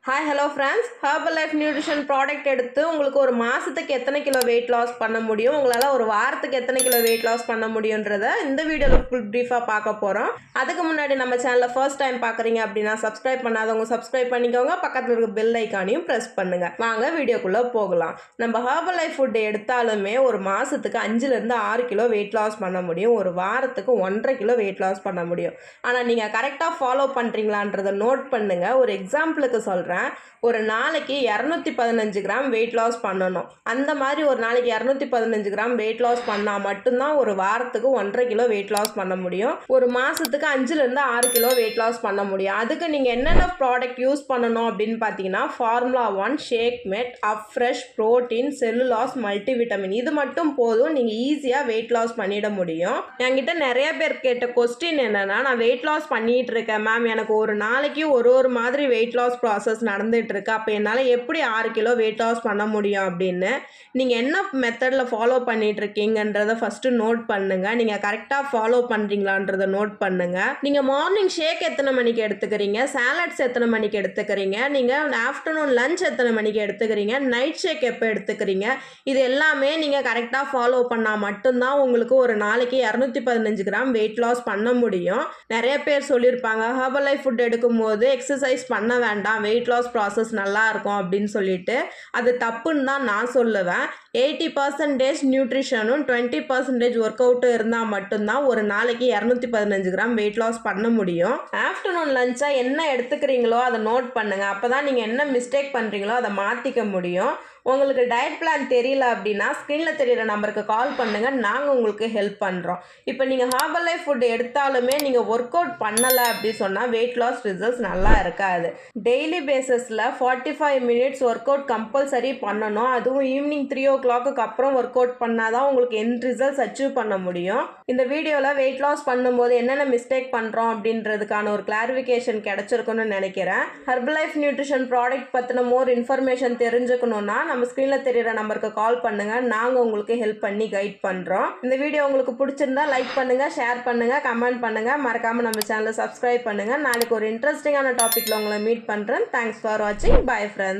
Hi hello friends, herbal life nutrition product எடுத்து உங்களுக்கு ஒரு மாதத்துக்கு எத்தனை கிலோ வெயிட் லாஸ் பண்ண முடியும், உங்களால் ஒரு வாரத்துக்கு எத்தனை கிலோ வெயிட் லாஸ் பண்ண முடியுன்றதை இந்த வீடியோவில் ஃபுல் ப்ரீஃபாக பார்க்க போகிறோம். அதுக்கு முன்னாடி நம்ம சேனலில் ஃபர்ஸ்ட் டைம் பார்க்குறீங்க அப்படின்னா சப்ஸ்கிரைப் பண்ணாதவங்க சப்ஸ்கிரைப் பண்ணிக்கோங்க, பக்கத்தில் இருக்க பெல் ஐக்கானையும் ப்ரெஸ் பண்ணுங்கள். வாங்க வீடியோக்குள்ளே போகலாம். நம்ம ஹெர்பல் லைஃப் ஃபுட் எடுத்தாலுமே ஒரு மாதத்துக்கு 5லேருந்து 6 கிலோ வெயிட் லாஸ் பண்ண முடியும், ஒரு வாரத்துக்கு 1.5 கிலோ வெயிட் லாஸ் பண்ண முடியும். ஆனால் நீங்கள் கரெக்டாக ஃபாலோ பண்ணுறீங்களான்றதை நோட் பண்ணுங்கள். ஒரு எக்ஸாம்பிளுக்கு சொல்கிறேன். ஒரு நாளைக்கு 215 கிராம் வெயிட் லாஸ் பண்ணணும். அந்த மாதிரி ஒரு நாளைக்கு 215 கிராம் வெயிட் லாஸ் பண்ணால் மட்டும்தான் ஒரு வாரத்துக்கு 1.5 கிலோ வெயிட் லாஸ் பண்ண முடியும். ஒரு மாதத்துக்கு 5லேருந்து 6 கிலோ வெயிட் லாஸ் பண்ண முடியும். அதுக்கு நீங்கள் என்னென்ன ப்ராடக்ட் யூஸ் பண்ணணும் அப்படின்னு பார்த்தீங்கன்னா, ஃபார்முலா 1, ஷேக் மேட், அப் ஃப்ரெஷ், ப்ரோட்டீன், செல்லுலாஸ், மல்டிவிட்டமின். இது மட்டும் போதும், நீங்கள் ஈஸியாக வெயிட் லாஸ் பண்ணிட முடியும். என்கிட்ட நிறைய பேர் கேட்ட கொஸ்டின் என்னென்னா, நான் வெயிட் லாஸ் பண்ணிகிட்டு இருக்கேன் மேம், எனக்கு ஒரு நாளைக்கு ஒரு மாதிரி வெயிட் லாஸ் ப்ராசஸ் நடந்துட்டு இருக்கு, அப்போ என்னால் எப்படி 6 கிலோ வெயிட் லாஸ் பண்ண முடியும் அப்படின்னு. நீங்கள் என்ன மெத்தடில் ஃபாலோ பண்ணிட்டு இருக்கீங்கன்றதை ஃபஸ்ட்டு நோட் பண்ணுங்க. நீங்கள் கரெக்டாக ஃபாலோ பண்ணுறீங்களான்றதை நோட் பண்ணுங்க. நீங்கள் மார்னிங் ஷேக் எத்தனை மணிக்கு எடுத்துக்கிறீங்க, சாலட்ஸ் எத்தனை மணிக்கு எடுத்துக்கிறீங்க, நீங்கள் ஆஃப்டர்நூன் லஞ்ச் எத்தனை மணிக்கு எடுத்துக்கிறீங்க, நைட் ஷேக் எப்போ எடுத்துக்கிறீங்க, இது எல்லாமே நீங்கள் கரெக்டாக ஃபாலோ பண்ணால் மட்டும்தான் உங்களுக்கு ஒரு நாளைக்கு 215 கிராம் வெயிட் லாஸ் பண்ண முடியும். நிறைய பேர் சொல்லியிருப்பாங்க, ஹெர்பல் லைஃப் ஃபுட் எடுக்கும்போது எக்ஸசைஸ் பண்ண வேண்டாம், வெயிட் லாஸ் ப்ராசஸ் நல்லா இருக்கும் அப்படின்னு சொல்லிட்டு. அது தப்புன்னு தான் நான் சொல்லுவேன். 80% நியூட்ரிஷனும் 20% ஒர்க் அவுட்டும் இருந்தால் மட்டும்தான் ஒரு நாளைக்கு 215 கிராம் வெயிட் லாஸ் பண்ண முடியும். ஆஃப்டர்நூன் லஞ்சாக என்ன எடுத்துக்கிறீங்களோ அதை நோட் பண்ணுங்கள். அப்போ தான் நீங்கள் என்ன மிஸ்டேக் பண்ணுறீங்களோ அதை மாற்றிக்க முடியும். உங்களுக்கு டயட் பிளான் தெரியல அப்படின்னா ஸ்க்ரீனில் தெரியிற நம்பருக்கு கால் பண்ணுங்கள், நாங்கள் உங்களுக்கு ஹெல்ப் பண்ணுறோம். இப்போ நீங்கள் ஹெர்பல் லைஃப் ஃபுட் எடுத்தாலுமே நீங்கள் ஒர்க் அவுட் பண்ணலை அப்படி சொன்னால் வெயிட் லாஸ் ரிசல்ட்ஸ் நல்லா இருக்காது. டெய்லி பேசிஸில் 45 மினிட்ஸ் ஒர்க் அவுட் கம்பல்சரி பண்ணணும். அதுவும் ஈவினிங் 3 o'clock அப்புறம் ஒர்க் அவுட் பண்ணால் தான் உங்களுக்கு எந்த ரிசல்ட்ஸ் அச்சீவ் பண்ண முடியும். இந்த வீடியோவில் வெயிட் லாஸ் பண்ணும்போது என்னென்ன மிஸ்டேக் பண்ணுறோம் அப்படின்றதுக்கான ஒரு கிளாரிஃபிகேஷன் கிடைச்சிருக்குன்னு நினைக்கிறேன். ஹெர்பல் லைஃப் நியூட்ரிஷன் ப்ராடக்ட் பற்றின மோர் இன்ஃபர்மேஷன் தெரிஞ்சுக்கணுன்னா நம்ம ஸ்க்ரீனில் தெரியிற நம்பருக்கு கால் பண்ணுங்கள், நாங்கள் உங்களுக்கு ஹெல்ப் பண்ணி கைட் பண்ணுறோம். இந்த வீடியோ உங்களுக்கு பிடிச்சிருந்தா லைக் பண்ணுங்கள், ஷேர் பண்ணுங்கள், கமெண்ட் பண்ணுங்கள், மறக்காமல் நம்ம சேனலை சப்ஸ்கிரைப் பண்ணுங்கள். நாளைக்கு ஒரு இன்ட்ரெஸ்டிங்கான டாப்பிக்கில் உங்களை மீட் பண்ணுறேன். தேங்க்ஸ் ஃபார் வாட்சிங். Bye friends.